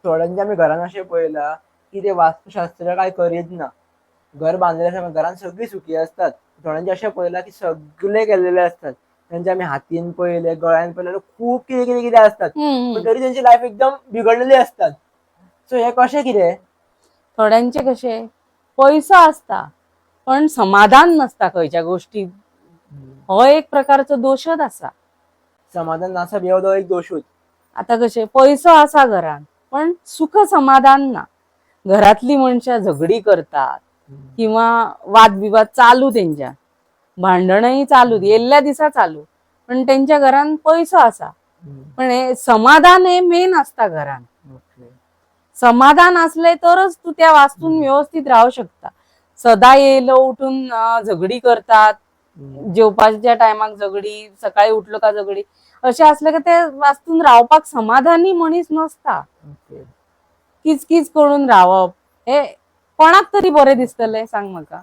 थोड्यांच्या आम्ही घरान अशें पळयला की ते वास्तुशास्त्र काय करीत ना. घर बांदलेले आसा घरान सगळी सुखी असतात. थोड्यांचे अशें पळयला की सगळे केल्लेले असतात. त्यांचे आमी हातीन पळयले, गळ्यान पळयले खूप कितें कितें कितें असतात. पण तरी त्यांची लायफ एकदम बिघडलेली असतात. सो हे कशें कितें? थोड्यांचे कशे पैसो असता पण समाधान नसता खंयच्या गोष्टीत. हो एक प्रकारचो दोषच असा. समाधान नासप हो एक दोषूच. आता कशे पैसो असा घरान पण सुख समाधान ना. घरातली मनशां झगडी करतात किंवा वादविवाद चालू त्यांच्या, भांडणही चालू येल्ल्या दिसा चालू, पण त्यांच्या घरान पैसो असा पण हे समाधान हे मेन असता घरान. समाधान असले तरच तू त्या वास्तून व्यवस्थित राहू शकता. सदा येयलो उठून झगडी करतात, जेवपाच्या टायमाक झगडी, सकाळी उठलो का झगडी, अशें असले का ते वास्तून रावपाक समाधानी मनीस नसता. किचकिच करून रावप हे कोणाक तरी बरे दिसतले सांग म्हाका.